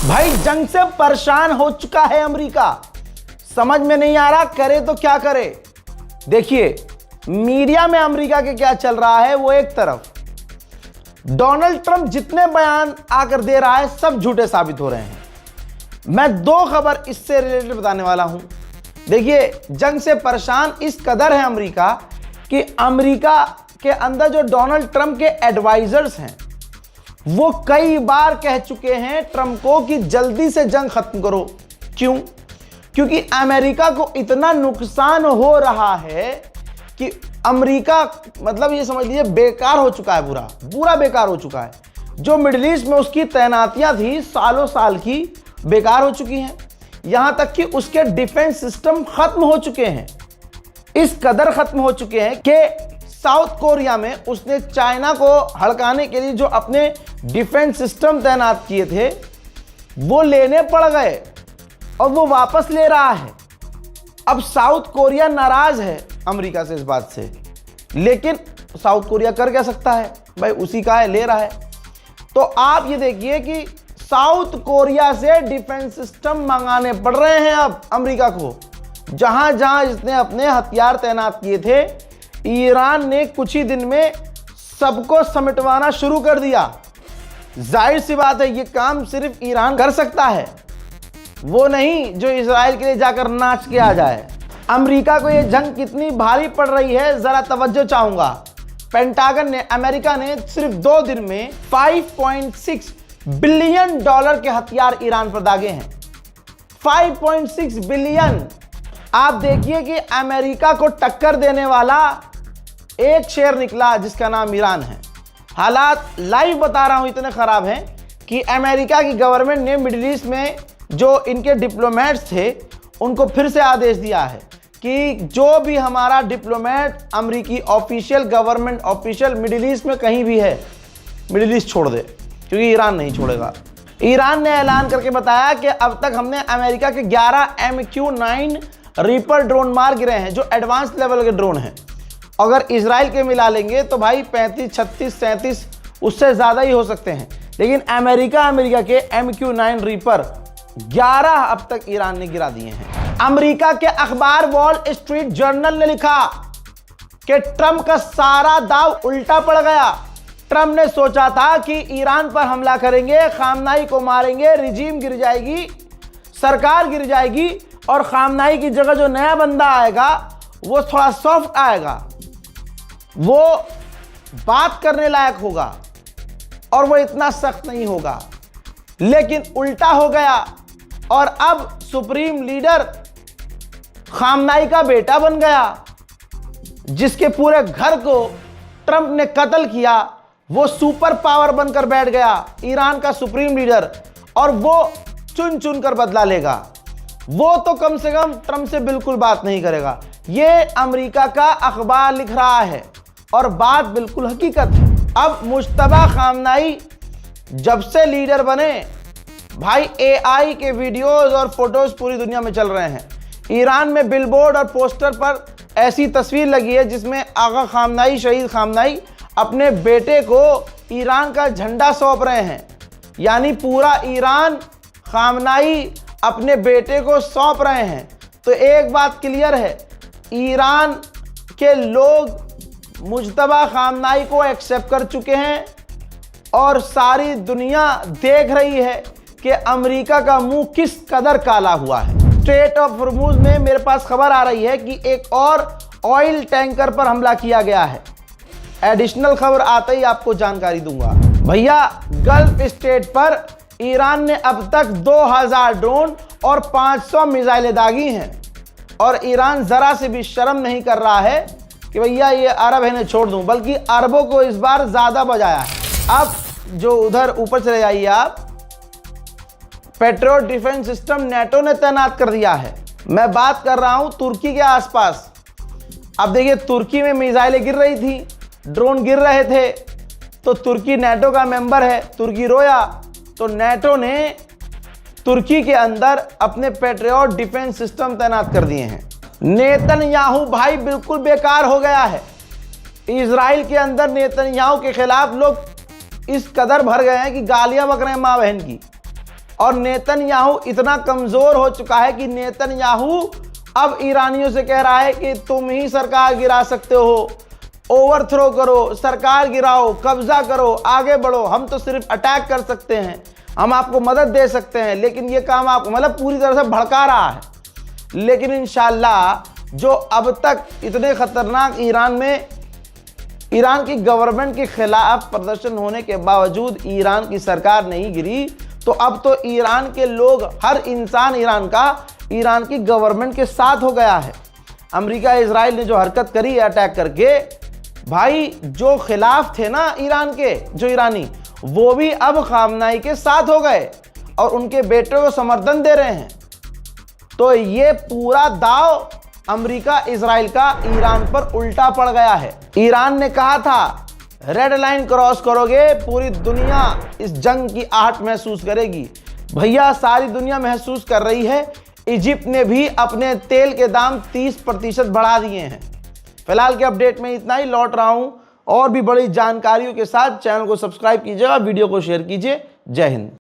भाई जंग से परेशान हो चुका है अमेरिका। समझ में नहीं आ रहा करे तो क्या करे। देखिए मीडिया में अमेरिका के क्या चल रहा है। वो एक तरफ डोनाल्ड ट्रंप जितने बयान आकर दे रहा है सब झूठे साबित हो रहे हैं। मैं दो खबर इससे रिलेटेड बताने वाला हूं। देखिए जंग से परेशान इस कदर है अमेरिका कि अमेरिका के अंदर जो डोनाल्ड ट्रंप के एडवाइजर्स हैं वो कई बार कह चुके हैं ट्रंप को कि जल्दी से जंग खत्म करो। क्यों? क्योंकि अमेरिका को इतना नुकसान हो रहा है कि अमेरिका मतलब ये समझ लीजिए बेकार हो चुका है, पूरा बेकार हो चुका है। जो मिडिल ईस्ट में उसकी तैनातियां थी सालों साल की बेकार हो चुकी हैं। यहां तक कि उसके डिफेंस सिस्टम खत्म हो चुके हैं। इस कदर खत्म हो चुके हैं कि साउथ कोरिया में उसने चाइना को हड़काने के लिए जो अपने डिफेंस सिस्टम तैनात किए थे वो लेने पड़ गए और वो वापस ले रहा है। अब साउथ कोरिया नाराज है अमेरिका से इस बात से, लेकिन साउथ कोरिया कर क्या सकता है भाई, उसी का है, ले रहा है। तो आप ये देखिए कि साउथ कोरिया से डिफेंस सिस्टम मंगाने पड़ रहे हैं अब अमेरिका को। जहां जहां इसने अपने हथियार तैनात किए थे ईरान ने कुछ ही दिन में सबको समेटवाना शुरू कर दिया। जाहिर सी बात है ये काम सिर्फ ईरान कर सकता है, वो नहीं जो इजराइल के लिए जाकर नाच के आ जाए। अमेरिका को ये जंग कितनी भारी पड़ रही है जरा तवज्जो चाहूंगा। पेंटागन ने अमेरिका ने सिर्फ 2 दिन में $5.6 बिलियन के हथियार ईरान पर दागे हैं। 5.6 बिलियन। आप देखिए कि अमेरिका को टक्कर देने वाला एक शेर निकला जिसका नाम ईरान है। हालात लाइव बता रहा हूं इतने खराब हैं कि अमेरिका की गवर्नमेंट ने मिडिल ईस्ट में जो इनके डिप्लोमेट्स थे उनको फिर से आदेश दिया है कि जो भी हमारा डिप्लोमेट अमेरिकी official government official middle east में कहीं भी है मिडिल ईस्ट छोड़ दे, क्योंकि ईरान नहीं छोड़ेगा। ईरान ने ऐलान करके बताया कि अब तक हमने अमेरिका के 11 MQ-9 रीपर ड्रोन मार गिरे हैं जो एडवांस लेवल के ड्रोन हैं। अगर इजराइल के मिला लेंगे तो भाई 35, 36, 37 उससे ज़्यादा ही हो सकते हैं। लेकिन अमेरिका के MQ-9 रीपर 11 अब तक ईरान ने गिरा दिए हैं। अमेरिका के अखबार वॉल स्ट्रीट जर्नल ने लिखा कि ट्रंप का सारा दाव उल्टा पड़ गया। ट्रंप ने सोचा था कि ईरान पर हमला करेंगे, खामनाई को मारेंगे, रिजीम गिर जाएगी, सरकार गिर जाएगी और खामनाई की जगह जो नया बंदा आएगा वो थोड़ा सॉफ्ट आएगा, वो बात करने लायक होगा और वो इतना सख्त नहीं होगा। लेकिन उल्टा हो गया और अब सुप्रीम लीडर खामनाई का बेटा बन गया, जिसके पूरे घर को ट्रंप ने कत्ल किया। वो सुपर पावर बनकर बैठ गया ईरान का सुप्रीम लीडर और वो चुन चुन कर बदला लेगा। वो तो कम से कम ट्रंप से बिल्कुल बात नहीं करेगा। ये अमेरिका का अखबार लिख रहा है और बात बिल्कुल हकीकत है। अब मुश्तबा खामनाई जब से लीडर बने भाई AI के वीडियोस और फोटोज पूरी दुनिया में चल रहे हैं। ईरान में बिलबोर्ड और पोस्टर पर ऐसी तस्वीर लगी है जिसमें आगा खामनाई, शहीद खामनाई अपने बेटे को ईरान का झंडा सौंप रहे हैं। यानी पूरा ईरान खामनाई अपने बेटे को सौंप रहे हैं। तो एक बात क्लियर है, ईरान के लोग मुज्तबा खामनाई को एक्सेप्ट कर चुके हैं और सारी दुनिया देख रही है कि अमेरिका का मुंह किस कदर काला हुआ है। स्ट्रेट ऑफ हॉर्मुज में मेरे पास खबर आ रही है कि एक और ऑयल टैंकर पर हमला किया गया है। एडिशनल खबर आते ही आपको जानकारी दूंगा। भैया गल्फ स्टेट पर ईरान ने अब तक 2000 ड्रोन और 500 मिसाइलें दागी हैं और ईरान जरा से भी शर्म नहीं कर रहा है कि भैया ये अरब है ने छोड़ दूं, बल्कि अरबों को इस बार ज्यादा बजाया है। अब जो उधर ऊपर चले जाइए आप, पेट्रियट डिफेंस सिस्टम नेटो ने तैनात कर दिया है। मैं बात कर रहा हूं तुर्की के आसपास। अब देखिए तुर्की में मिसाइलें गिर रही थी, ड्रोन गिर रहे थे, तो तुर्की नेटो का मेंबर है, तुर्की रोया। तो नेटो ने तुर्की के अंदर अपने पेट्रियट डिफेंस सिस्टम तैनात कर दिए हैं। नेतन्याहू भाई बिल्कुल बेकार हो गया है। इजराइल के अंदर नेतन्याहू के खिलाफ लोग इस कदर भर गए हैं कि गालियां बक रहे हैं माँ बहन की। और नेतन्याहू इतना कमजोर हो चुका है कि नेतन्याहू अब ईरानियों से कह रहा है कि तुम ही सरकार गिरा सकते हो, ओवरथ्रो करो, सरकार गिराओ, कब्जा करो, आगे बढ़ो, हम तो सिर्फ अटैक कर सकते हैं, हम आपको मदद दे सकते हैं, लेकिन ये काम आपको, मतलब पूरी तरह से भड़का रहा है। लेकिन इंशाल्लाह जो अब तक इतने खतरनाक ईरान की गवर्नमेंट के खिलाफ प्रदर्शन होने के बावजूद ईरान की सरकार नहीं गिरी, तो अब तो ईरान के लोग, हर इंसान ईरान की गवर्नमेंट के साथ हो गया है। अमेरिका इजराइल ने जो हरकत करी है अटैक करके, भाई जो खिलाफ थे ना ईरान के, जो ईरानी, वो भी अब खामनाई के साथ हो गए और उनके बेटे को समर्थन दे रहे हैं। तो ये पूरा दाव अमेरिका इजराइल का ईरान पर उल्टा पड़ गया है। ईरान ने कहा था रेड लाइन क्रॉस करोगे पूरी दुनिया इस जंग की आहट महसूस करेगी। भैया सारी दुनिया महसूस कर रही है। इजिप्ट ने भी अपने तेल के दाम 30% बढ़ा दिए हैं। फिलहाल के अपडेट में इतना ही, लौट रहा हूं और भी बड़ी जानकारियों के साथ। चैनल को सब्सक्राइब कीजिएगा, वीडियो को शेयर कीजिए। जय हिंद।